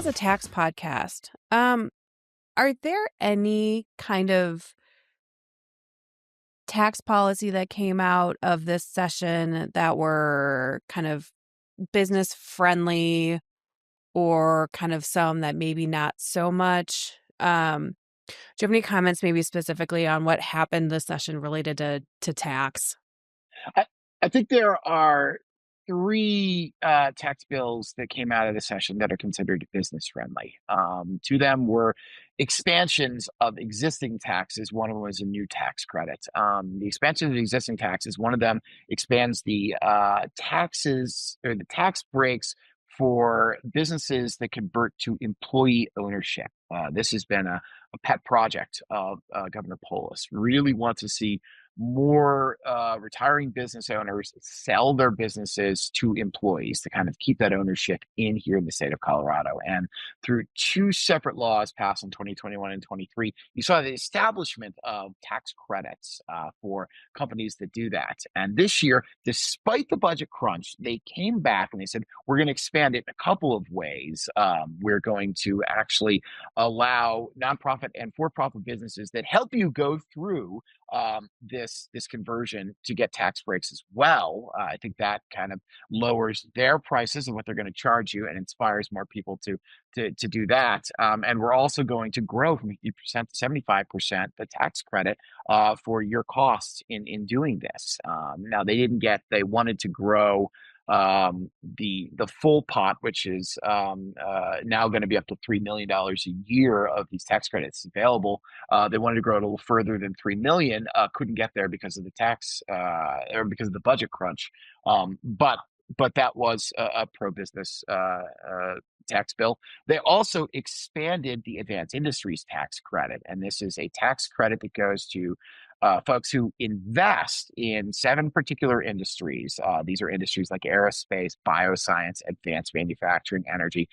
as a tax podcast, are there any kind of tax policy that came out of this session that were kind of business friendly or kind of some that maybe not so much? Do you have any comments maybe specifically on what happened this session related to tax? I, I think there are three tax bills that came out of the session that are considered business friendly. Two of them were expansions of existing taxes. One of them was a new tax credit. The expansion of existing taxes, one of them expands the taxes or the tax breaks for businesses that convert to employee ownership. This has been a pet project of Governor Polis. Really wants to see more retiring business owners sell their businesses to employees to kind of keep that ownership in here in the state of Colorado. And through two separate laws passed in 2021 and 23, you saw the establishment of tax credits for companies that do that. And this year, despite the budget crunch, they came back and they said, we're going to expand it in a couple of ways. We're going to actually allow nonprofit and for-profit businesses that help you go through this conversion to get tax breaks as well. I think that kind of lowers their prices and what they're going to charge you and inspires more people to do that. And we're also going to grow from 50% to 75% the tax credit for your costs in doing this. Now they wanted to grow the full pot, which is now going to be up to $3 million a year of these tax credits available. They wanted to grow it a little further than 3 million, couldn't get there because of the tax or because of the budget crunch. But that was a pro-business tax bill. They also expanded the advanced industries tax credit, and this is a tax credit that goes to folks who invest in 7 particular industries. These are industries like aerospace, bioscience, advanced manufacturing, energy,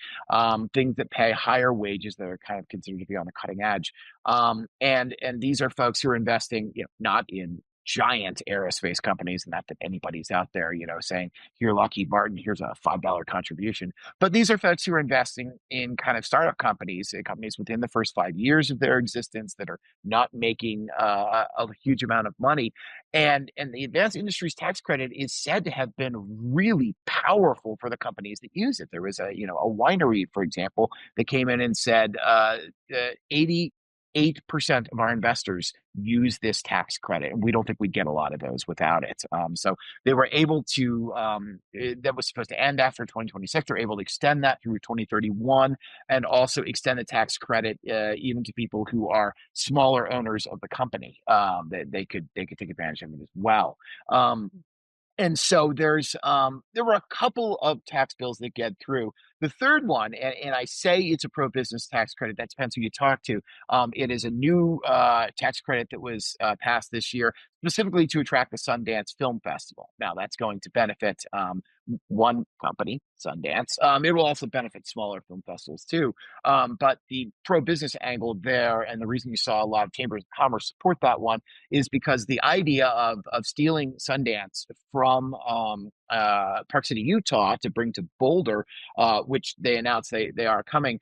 things that pay higher wages that are kind of considered to be on the cutting edge. And these are folks who are investing, not in giant aerospace companies, and not that anybody's out there, saying, here, Lockheed Martin, here's a $5 contribution. But these are folks who are investing in kind of startup companies, companies within the first 5 years of their existence that are not making a huge amount of money. And the advanced industries tax credit is said to have been really powerful for the companies that use it. There was a winery, for example, that came in and said 88% of our investors use this tax credit, and we don't think we'd get a lot of those without it. So they were able to, that was supposed to end after 2026. They're able to extend that through 2031 and also extend the tax credit even to people who are smaller owners of the company. That they could take advantage of it as well. And so there were a couple of tax bills that get through. The third one, and I say it's a pro-business tax credit, that depends who you talk to. It is a new tax credit that was passed this year, specifically to attract the Sundance Film Festival. Now, that's going to benefit one company, Sundance. It will also benefit smaller film festivals too. But the pro-business angle there, and the reason you saw a lot of chambers of commerce support that one, is because the idea of stealing Sundance from Park City, Utah, to bring to Boulder, which they announced they are coming,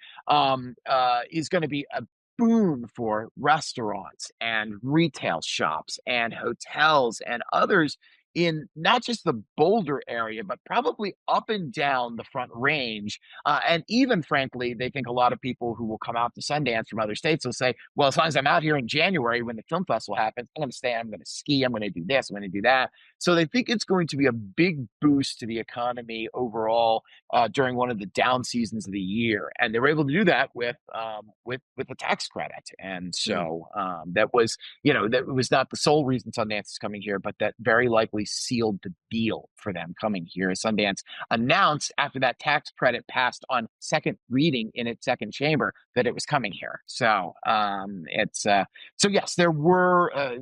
is going to be a boon for restaurants and retail shops and hotels and others in not just the Boulder area, but probably up and down the Front Range. And even, frankly, they think a lot of people who will come out to Sundance from other states will say, well, as long as I'm out here in January when the film festival happens, I'm going to stay, I'm going to ski, I'm going to do this, I'm going to do that. So they think it's going to be a big boost to the economy overall during one of the down seasons of the year. And they were able to do that with the tax credit. And so that was, that was not the sole reason Sundance is coming here, but that very likely sealed the deal for them coming here. Sundance announced after that tax credit passed on second reading in its second chamber that it was coming here. So so yes, there were.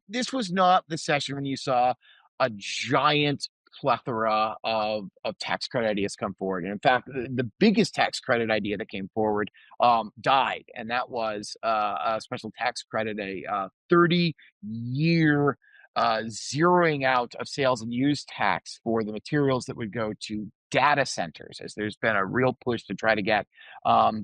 This was not the session when you saw a giant plethora of tax credit ideas come forward. And in fact, the biggest tax credit idea that came forward died, and that was a special tax credit, a 30-year zeroing out of sales and use tax for the materials that would go to data centers, as there's been a real push to try to get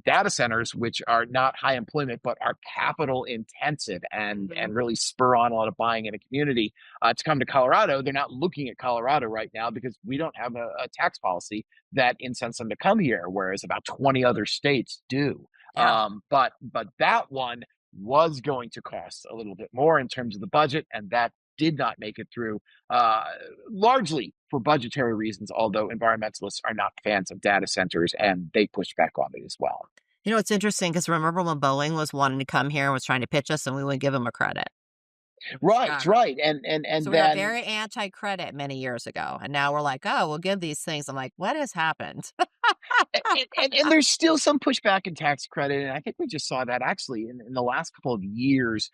data centers, which are not high employment but are capital intensive and really spur on a lot of buying in a community to come to Colorado. They're not looking at Colorado right now because we don't have a tax policy that incents them to come here, whereas about 20 other states do. Yeah. But that one was going to cost a little bit more in terms of the budget, and that did not make it through, uh, largely for budgetary reasons, although environmentalists are not fans of data centers and they pushed back on it as well. It's interesting because remember when Boeing was wanting to come here and was trying to pitch us and we wouldn't give them a credit? Right, Chicago. right. And So we were then very anti-credit many years ago. And now we're like, oh, we'll give these things. I'm like, what has happened? and there's still some pushback in tax credit, and I think we just saw that actually in the last couple of years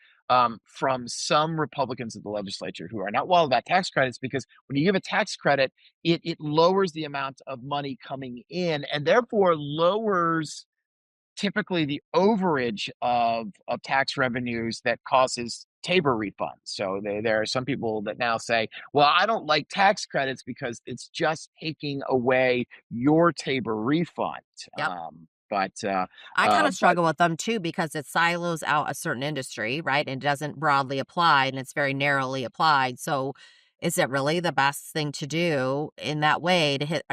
from some Republicans in the legislature who are not wild about tax credits, because when you give a tax credit, it lowers the amount of money coming in, and therefore lowers typically the overage of tax revenues that causes Tabor refunds. So there are some people that now say, well, I don't like tax credits because it's just taking away your Tabor refund. Yep. I kind of But struggle with them too because it silos out a certain industry, right? And doesn't broadly apply and it's very narrowly applied. So is it really the best thing to do in that way to hit,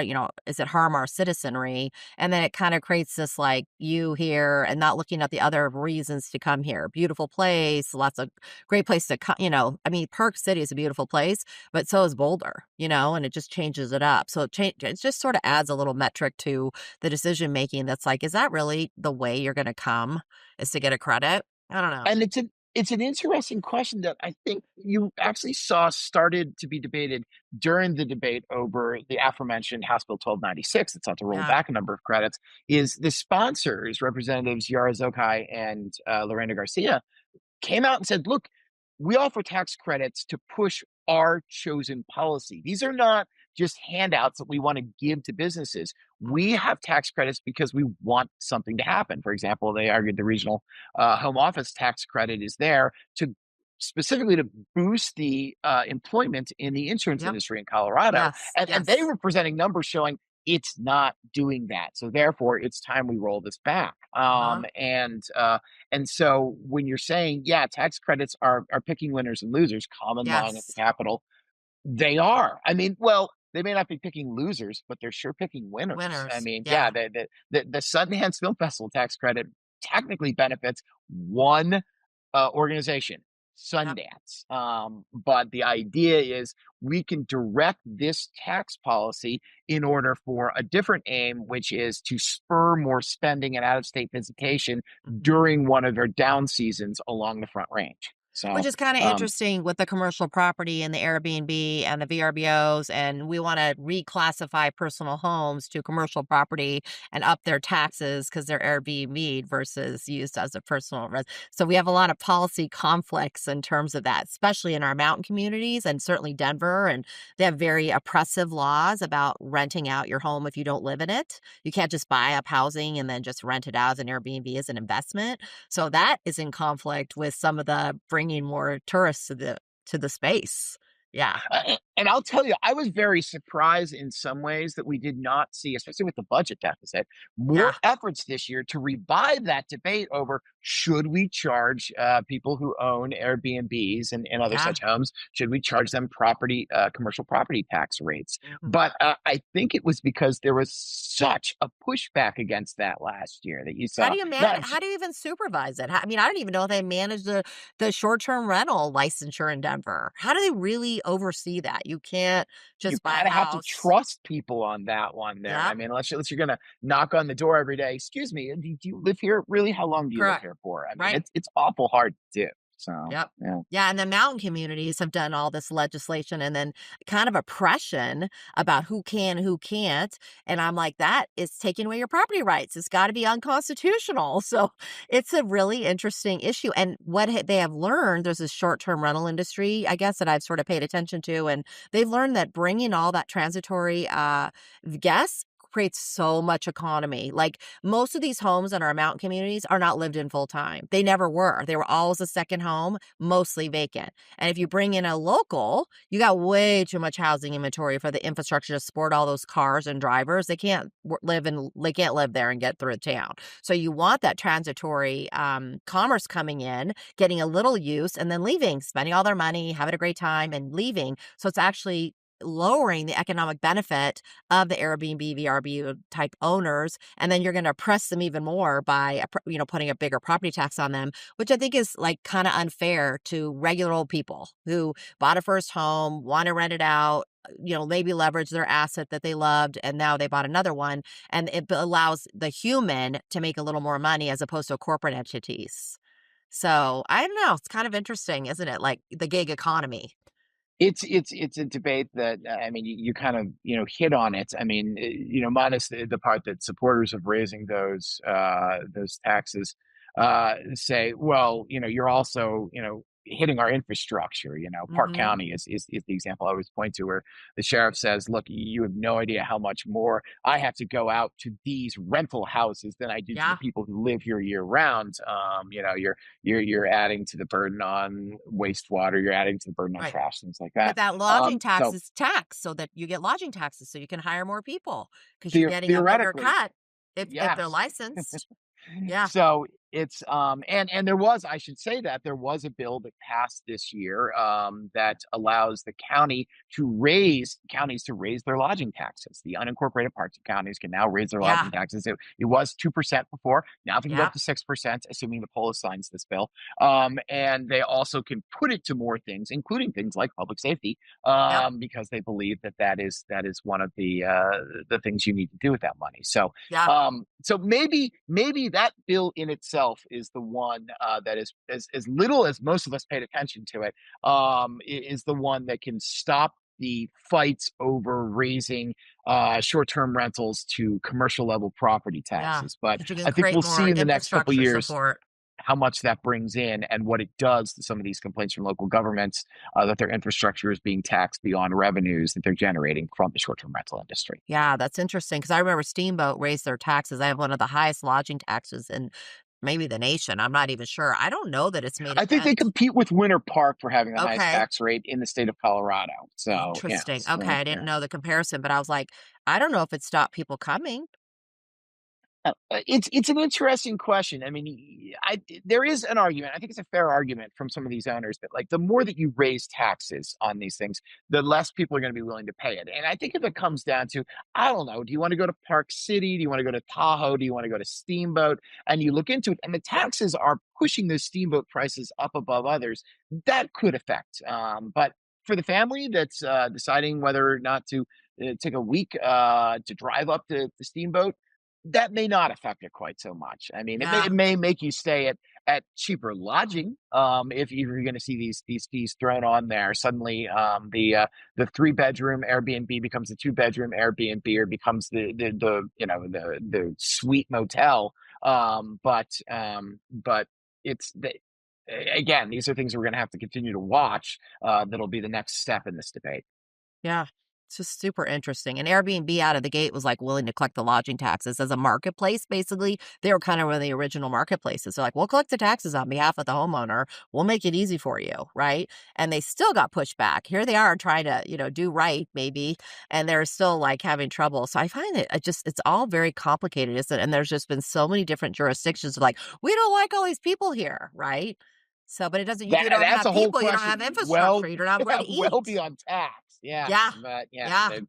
is it harm our citizenry? And then it kind of creates this like you here and not looking at the other reasons to come here. Beautiful place, lots of great place to come, I mean, Park City is a beautiful place, but so is Boulder, and it just changes it up. So it just sort of adds a little metric to the decision making that's like, is that really the way you're going to come is to get a credit? I don't know. and it's an interesting question that I think you actually saw started to be debated during the debate over the aforementioned House Bill 1296 that sought to roll Yeah. back a number of credits. Is the sponsors, Representatives Yara Zokai and Lorena Garcia, came out and said, look, we offer tax credits to push our chosen policy. These are not just handouts that we want to give to businesses. We have tax credits because we want something to happen. For example, they argued the regional home office tax credit is there to specifically to boost the employment in the insurance Yep. industry in Colorado. Yes. And they Yes. were presenting numbers showing it's not doing that. So therefore, it's time we roll this back. Uh-huh. And so when you're saying, yeah, tax credits are picking winners and losers, common line at the Yes. Capitol, they are. I mean, well, they may not be picking losers, but they're sure picking winners. I Winners. mean, yeah, Yeah. the Sundance Film Festival tax credit technically benefits one organization, Yep. Sundance. But the idea is we can direct this tax policy in order for a different aim, which is to spur more spending and out-of-state visitation Mhm. during one of their down seasons along the Front Range. Which So, is kind of um, interesting with the commercial property and the Airbnb and the VRBOs, and we want to reclassify personal homes to commercial property and up their taxes because they're Airbnb versus used as a personal So we have a lot of policy conflicts in terms of that, especially in our mountain communities and certainly Denver. And they have very oppressive laws about renting out your home if you don't live in it. You can't just buy up housing and then just rent it out as an Airbnb as an investment. So that is in conflict with some of the bringing more tourists to the space. Yeah. and I'll tell you, I was very surprised in some ways that we did not see, especially with the budget deficit, more Yeah. efforts this year to revive that debate over should we charge people who own Airbnbs and other Yeah. such homes, should we charge them commercial property tax rates? Mhm. But I think it was because there was such a pushback against that last year that you How saw. do you Not how do you even supervise it? I mean, I don't even know if they manage the short-term rental licensure in Denver. How do they really oversee that? You can't You just buy a kind of have to house. trust people on that one there. I Yep. mean, unless you're going to knock on the door every day. Excuse me, do you live here? Really? How long do you live Correct. here for? I mean, Right. it's awful hard to do. So, Yep. yeah. Yeah, and the mountain communities have done all this legislation and then kind of oppression about who can, who can't. And I'm like, that is taking away your property rights. It's got to be unconstitutional. So it's a really interesting issue. And what they have learned, there's a short-term rental industry, I guess, that I've sort of paid attention to. And they've learned that bringing all that transitory guests creates so much economy. Like most of these homes in our mountain communities are not lived in full time. They never were. They were always a second home, mostly vacant. And if you bring in a local, you got way too much housing inventory for the infrastructure to support all those cars and drivers. They can't live there and get through town. So you want that transitory commerce coming in, getting a little use, and then leaving, spending all their money, having a great time, and leaving. So it's actually lowering the economic benefit of the Airbnb, VRBO type owners, and then you're going to oppress them even more by putting a bigger property tax on them, which I think is like kind of unfair to regular old people who bought a first home, want to rent it out, maybe leverage their asset that they loved, and now they bought another one, and it allows the human to make a little more money as opposed to corporate entities. So I don't know. It's kind of interesting, isn't it? Like the gig economy. It's a debate that I mean you kind of hit on it. I mean minus the part that supporters of raising those taxes say, well, you're also hitting our infrastructure. Park Hmm. County is the example I always point to, where the sheriff says, look, you have no idea how much more I have to go out to these rental houses than I do to the Yeah. people who live here year round. You're adding to the burden on wastewater, you're adding to the burden on Right. trash, things like But that. that lodging tax So is taxed so that you get lodging taxes so you can hire more people because you're getting a bigger theoretically, cut if they're yes. licensed. Yeah. So it's and there was, I should say, that there was a bill that passed this year that allows the counties to raise their lodging taxes. The unincorporated parts of counties can now raise their Yeah. lodging taxes. It was 2% before. Now it can go Yeah. up to 6%, assuming the poll signs this bill. And they also can put it to more things, including things like public safety, Yep. because they believe that is one of the things you need to do with that money. So Yeah. so maybe that bill in itself is the one that is, as little as most of us paid attention to it, is the one that can stop the fights over raising short-term rentals to commercial level property Yeah. taxes. But Because you can I think create we'll see more in the next couple of infrastructure years support. how much that brings in and what it does to some of these complaints from local governments, that their infrastructure is being taxed beyond revenues that they're generating from the short-term rental industry. Yeah, that's interesting because I remember Steamboat raised their taxes. I have one of the highest lodging taxes in maybe the nation. I'm not even sure. I don't know that it's made a I think they dent. compete with Winter Park for having the highest Okay. tax rate in the state of Colorado. So, Interesting. yes, Okay. I yeah. didn't know the comparison, but I was like, I don't know if it stopped people coming. It's an interesting question. I mean, there is an argument. I think it's a fair argument from some of these owners that, like, the more that you raise taxes on these things, the less people are going to be willing to pay it. And I think if it comes down to, I don't know, do you want to go to Park City? Do you want to go to Tahoe? Do you want to go to Steamboat? And you look into it, and the taxes are pushing those Steamboat prices up above others. That could affect. But for the family that's deciding whether or not to take a week to drive up to Steamboat, that may not affect it quite so much. I mean, it Yeah. may make you stay at cheaper lodging, if you're going to see these fees thrown on there. Suddenly, the 3-bedroom Airbnb becomes a 2-bedroom Airbnb, or becomes the suite motel. But it's again, these are things we're going to have to continue to watch. That'll be the next step in this debate. Yeah. It's just super interesting. And Airbnb out of the gate was like willing to collect the lodging taxes as a marketplace. Basically, they were kind of one of the original marketplaces. They're like, we'll collect the taxes on behalf of the homeowner. We'll make it easy for you. Right. And they still got pushed back. Here they are trying to, do right, maybe. And they're still like having trouble. So I find it's all very complicated, isn't it? And there's just been so many different jurisdictions like, we don't like all these people here. Right. So, but it doesn't, if you don't That's have a whole people, you don't have question. Well, infrastructure, you don't have where to well eat. beyond tax. Yeah. Yes, but yeah, Yeah.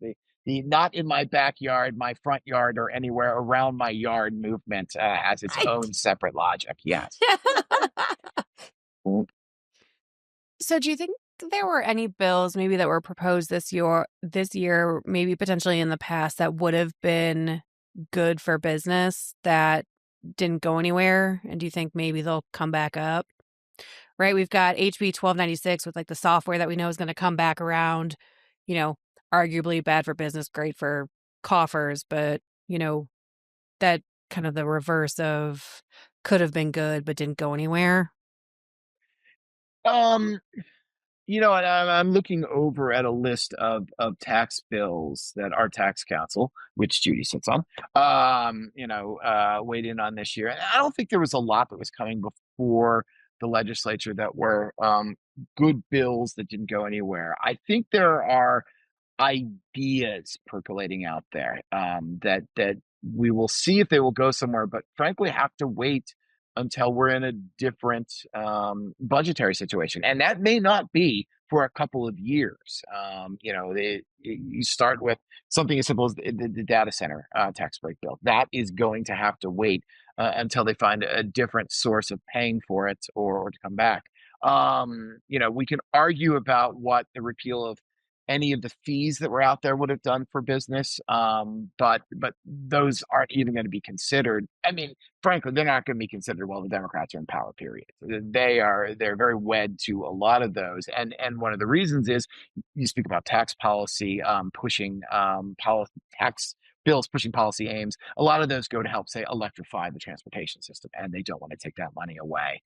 the not in my backyard, my front yard, or anywhere around my yard movement has its Right. own separate logic. Yes. Mm. So do you think there were any bills maybe that were proposed this year, maybe potentially in the past, that would have been good for business that didn't go anywhere? And do you think maybe they'll come back up? Right? We've got HB 1296 with like the software that we know is going to come back around, you know, arguably bad for business, great for coffers, but that kind of the reverse of could have been good but didn't go anywhere. Um, And I'm looking over at a list of tax bills that our tax council, which Judy sits on, weighed in on this year. And I don't think there was a lot that was coming before the legislature that were good bills that didn't go anywhere. I think there are ideas percolating out there that we will see if they will go somewhere, but frankly have to wait until we're in a different budgetary situation, and that may not be for a couple of years. You start with something as simple as the data center tax break bill. That is going to have to wait until they find a different source of paying for it or to come back. We can argue about what the repeal of any of the fees that were out there would have done for business. But those aren't even going to be considered. I mean, frankly, they're not going to be considered while the Democrats are in power, period. They're very wed to a lot of those. And one of the reasons is you speak about tax policy, pushing tax bills, pushing policy aims. A lot of those go to help, say, electrify the transportation system, and they don't want to take that money away.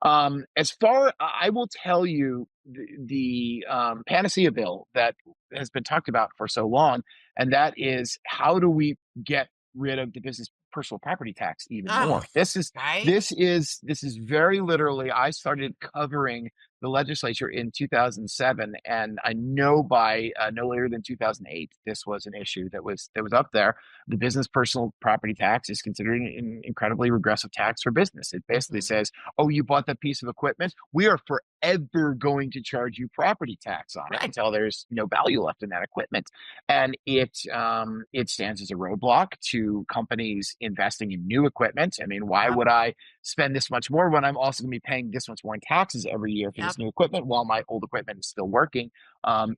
I will tell you the panacea bill that has been talked about for so long, and that is how do we get rid of the business personal property tax even Oh, more? This is right? this is very literally. I started covering the legislature in 2007, and I know by no later than 2008, this was an issue that was up there. The business personal property tax is considered an incredibly regressive tax for business. It basically Mhm. says, oh, you bought that piece of equipment, we are forever going to charge you property tax on it Right. until there's no value left in that equipment. And it stands as a roadblock to companies investing in new equipment. I mean, why Yep. would I spend this much more when I'm also going to be paying this much more in taxes every year for Yep. this new equipment while my old equipment is still working?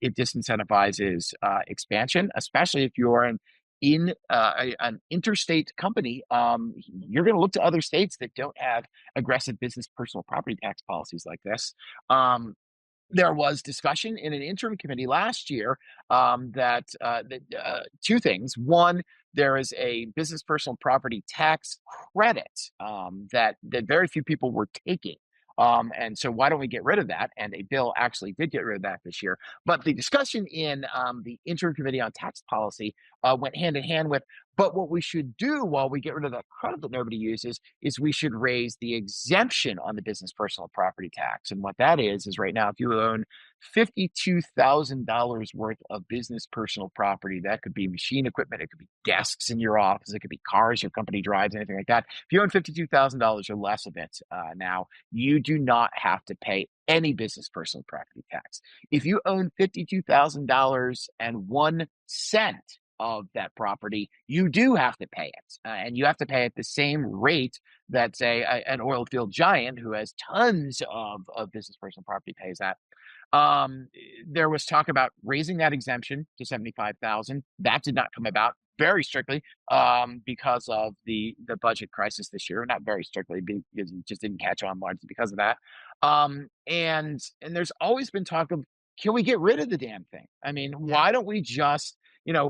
It disincentivizes expansion, especially if you're an interstate company. You're going to look to other states that don't have aggressive business personal property tax policies like this. Um, there was discussion in an interim committee last year that two things. One, there is a business personal property tax credit that very few people were taking. And so why don't we get rid of that? And a bill actually did get rid of that this year. But the discussion in the interim committee on tax policy went hand in hand with, but what we should do while we get rid of that credit that nobody uses is we should raise the exemption on the business personal property tax. And what that is right now, if you own $52,000 worth of business personal property, that could be machine equipment, it could be desks in your office, it could be cars your company drives, anything like that. If you own $52,000 or less of it now, you do not have to pay any business personal property tax. If you own $52,000 and 1 cent of that property, you do have to pay it. And you have to pay at the same rate that, say, an oil field giant who has tons of business personal property pays that. Um, there was talk about raising that exemption to 75,000. That did not come about very strictly because of the budget crisis this year. Not very strictly because it just didn't catch on largely because of that. And there's always been talk of, can we get rid of the damn thing? I mean, Yeah. why don't we just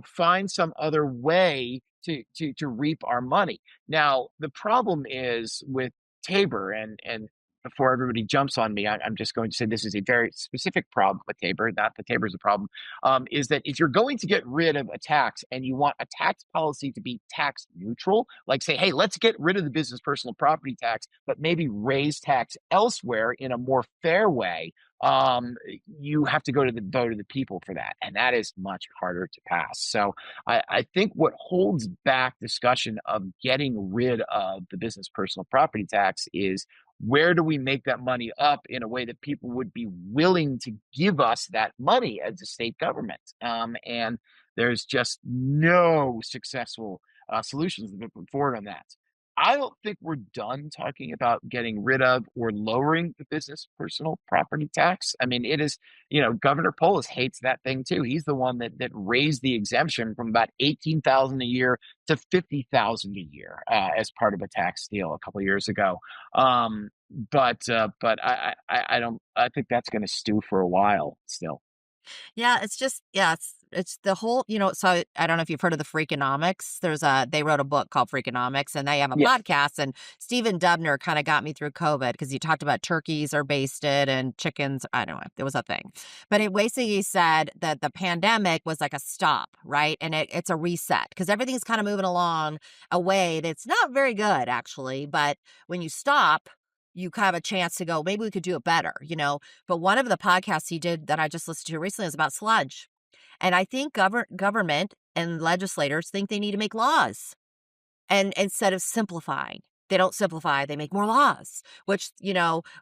find some other way to reap our money? Now, the problem is with Tabor, and before everybody jumps on me, I'm just going to say this is a very specific problem with Tabor, not that Tabor is a problem, is that if you're going to get rid of a tax and you want a tax policy to be tax neutral, like say, hey, let's get rid of the business personal property tax, but maybe raise tax elsewhere in a more fair way, um, you have to go to the vote of the people for that. And that is much harder to pass. So I think what holds back discussion of getting rid of the business personal property tax is, where do we make that money up in a way that people would be willing to give us that money as a state government? And there's just no successful solutions that have been put forward on that. I don't think we're done talking about getting rid of or lowering the business personal property tax. I mean, it is, Governor Polis hates that thing too. He's the one that raised the exemption from about 18,000 a year to 50,000 a year as part of a tax deal a couple of years ago. But I don't. I think that's going to stew for a while still. Yeah, it's just, yeah, it's it's the whole, so I don't know if you've heard of the Freakonomics. They wrote a book called Freakonomics, and they have a Yes. podcast, and Stephen Dubner kind of got me through COVID because he talked about turkeys are basted and chickens. I don't know. It was a thing. But it basically said that the pandemic was like a stop, right? And it's a reset because everything's kind of moving along a way that's not very good, actually. But when you stop, you have a chance to go, maybe we could do it better, But one of the podcasts he did that I just listened to recently was about sludge. And I think government and legislators think they need to make laws. And instead of simplifying, they don't simplify, they make more laws, which,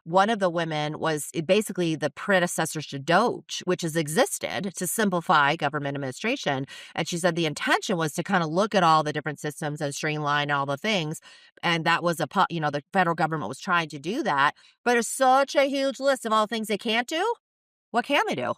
one of the women was basically the predecessors to Doge, which has existed to simplify government administration. And she said the intention was to kind of look at all the different systems and streamline all the things. And that was the federal government was trying to do that. But it's such a huge list of all the things they can't do. What can they do?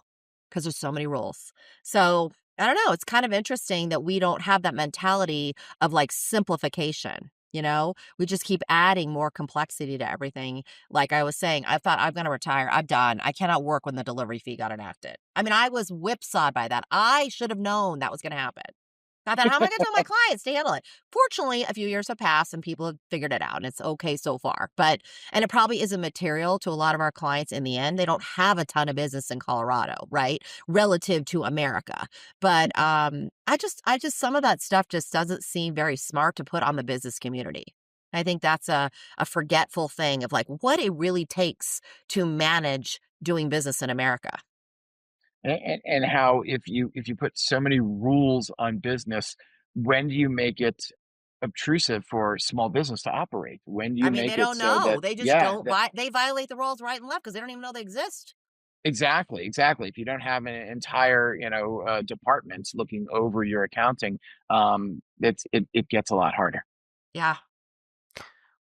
Because there's so many rules. So I don't know. It's kind of interesting that we don't have that mentality of like simplification. We just keep adding more complexity to everything. Like I was saying, I thought I'm going to retire. I'm done. I cannot work when the delivery fee got enacted. I mean, I was whipsawed by that. I should have known that was going to happen. I thought, how am I going to tell my clients to handle it? Fortunately, a few years have passed and people have figured it out, and it's okay so far. And it probably isn't material to a lot of our clients in the end. They don't have a ton of business in Colorado, right? Relative to America. But I just some of that stuff just doesn't seem very smart to put on the business community. I think that's a forgetful thing of like what it really takes to manage doing business in America. And how if you put so many rules on business, when do you make it obtrusive for small business to operate? When do I you mean, they make it don't so know. that, They just yeah, don't that they violate the rules right and left because they don't even know they exist. exactly. If you don't have an entire, departments looking over your accounting, it gets a lot harder. Yeah.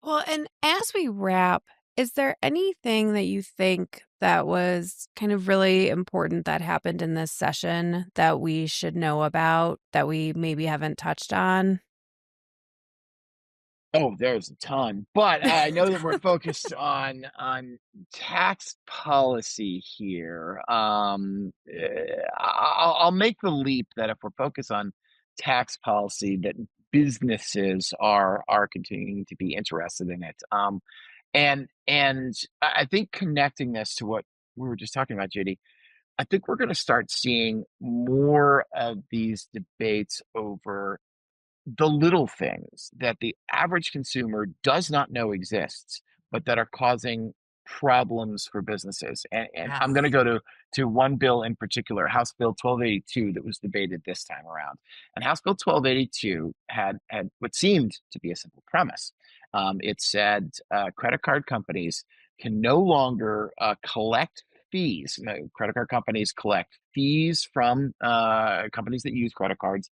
Well, and as we wrap, is there anything that you think that was kind of really important that happened in this session that we should know about that we maybe haven't touched on? Oh, there's a ton, but I know that we're focused on tax policy here. I'll make the leap that if we're focused on tax policy, that businesses are continuing to be interested in it. And I think connecting this to what we were just talking about, JD, I think we're going to start seeing more of these debates over the little things that the average consumer does not know exists, but that are causing problems for businesses. And I'm going to Yes. go to one bill in particular, House Bill 1282, that was debated this time around. And House Bill 1282 had what seemed to be a simple premise. It said credit card companies can no longer collect fees. Credit card companies collect fees from companies that use credit cards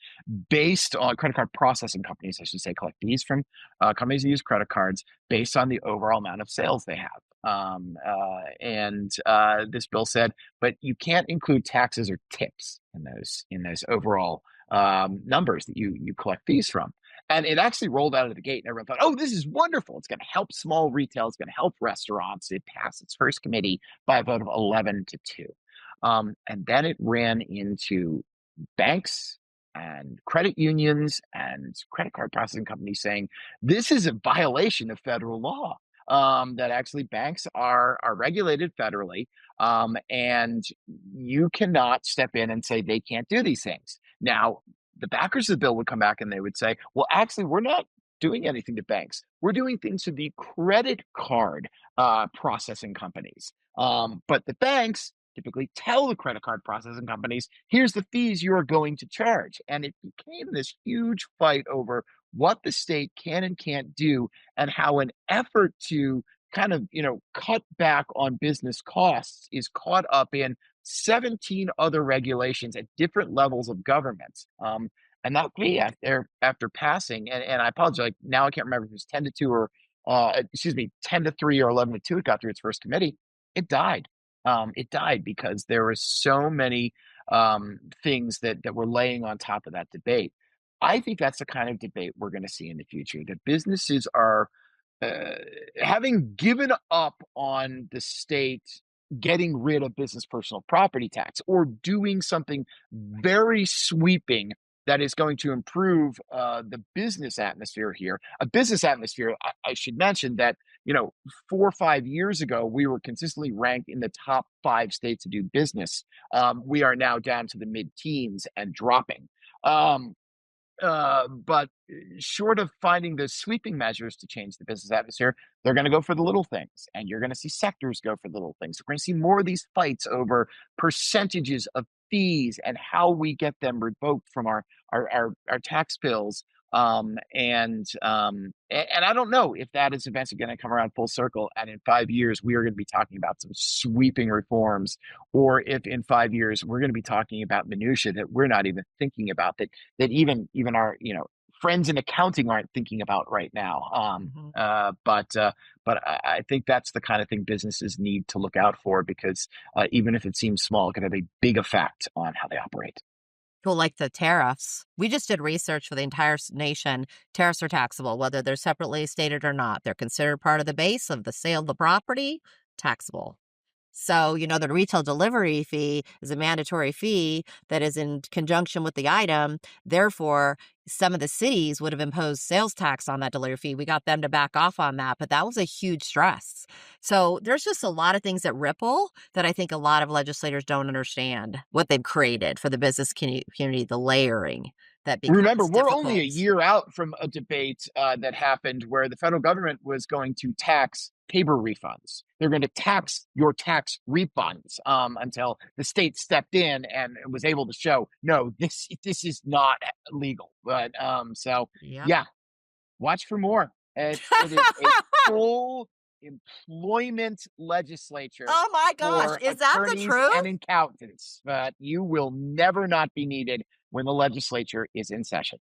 based on credit card processing companies, I should say, collect fees from companies that use credit cards based on the overall amount of sales they have. And this bill said, but you can't include taxes or tips in those overall numbers that you collect fees from. And it actually rolled out of the gate, and everyone thought, "Oh, this is wonderful! It's going to help small retail. It's going to help restaurants." It passed its first committee by a vote of 11-2, and then it ran into banks and credit unions and credit card processing companies saying this is a violation of federal law. That actually banks are regulated federally, and you cannot step in and say they can't do these things. Now, the backers of the bill would come back and they would say, well, actually, we're not doing anything to banks. We're doing things to the credit card processing companies. But the banks typically tell the credit card processing companies, here's the fees you are going to charge. And it became this huge fight over what the state can and can't do, and how an effort to kind of, cut back on business costs is caught up in 17 other regulations at different levels of government. And that way, after passing, and I apologize, like, now I can't remember if it was 10-2 or 10-3 or 11-2, it got through its first committee. It died. It died because there were so many things that were laying on top of that debate. I think that's the kind of debate we're going to see in the future. That businesses are uh, having given up on the state getting rid of business personal property tax or doing something very sweeping that is going to improve the business atmosphere here. A business atmosphere, I should mention that, 4 or 5 years ago, we were consistently ranked in the top 5 states to do business. We are now down to the mid-teens and dropping. But short of finding the sweeping measures to change the business atmosphere, they're going to go for the little things, and you're going to see sectors go for the little things. We're going to see more of these fights over percentages of fees and how we get them revoked from our tax bills. And I don't know if that is eventually going to come around full circle, and in 5 years we are going to be talking about some sweeping reforms, or if in 5 years we're going to be talking about minutia that we're not even thinking about, that even our friends in accounting aren't thinking about right now. But I think that's the kind of thing businesses need to look out for, because even if it seems small, it can have a big effect on how they operate. Well, like the tariffs, we just did research for the entire nation. Tariffs are taxable, whether they're separately stated or not. They're considered part of the base of the sale of the property, taxable. So, the retail delivery fee is a mandatory fee that is in conjunction with the item. Therefore, some of the cities would have imposed sales tax on that delivery fee. We got them to back off on that, but that was a huge stress. So there's just a lot of things that ripple that I think a lot of legislators don't understand what they've created for the business community, the layering that becomes Remember, we're difficult. only a year out from a debate that happened where the federal government was going to tax paper refunds. They're going to tax your tax refunds until the state stepped in and was able to show, no, this is not legal. But yeah, watch for more. It is a full employment legislature. Oh my gosh, is that the truth? And accountants, but you will never not be needed when the legislature is in session.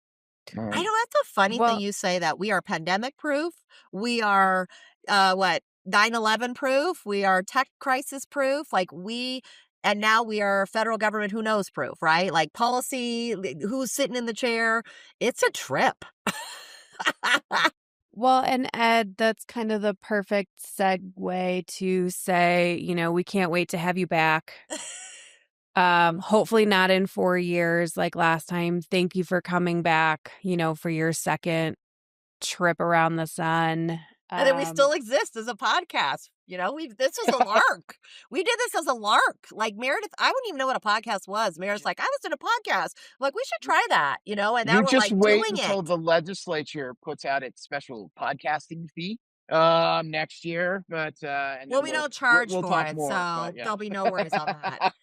I know that's a funny thing you say, that we are pandemic proof. We are 9/11 proof. We are tech crisis proof. And now we are federal government who knows proof, right? Like policy, who's sitting in the chair. It's a trip. Well, and Ed, that's kind of the perfect segue to say, we can't wait to have you back. Hopefully not in 4 years like last time. Thank you for coming back, for your second trip around the sun. And then we still exist as a podcast. This was a lark. We did this as a lark. Like Meredith, I wouldn't even know what a podcast was. Meredith's like, I was in a podcast. I'm like, we should try that, and now you we're just wait doing until it. the legislature puts out its special podcasting fee next year. But we don't charge we'll for talk it, more, so there'll be no worries on that.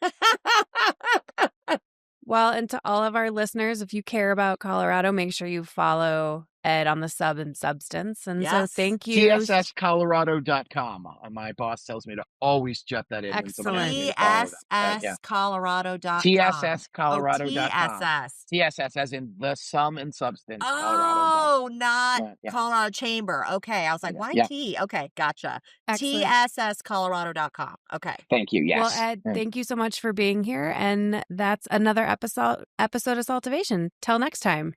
Well, and to all of our listeners, if you care about Colorado, make sure you follow Ed on the Sub and Substance. And so thank you. TSScolorado.com. My boss tells me to always jot that in. Excellent. TSScolorado.com. TSScolorado.com. TSS. TSS as in the Sum and Substance. Oh, not Colorado Chamber. Okay. I was like, why T? Okay. Gotcha. Excellent. TSScolorado.com. Okay. Thank you. Yes. Well, Ed, thank you so much for being here. And that's another episode of Saltivation. Till next time.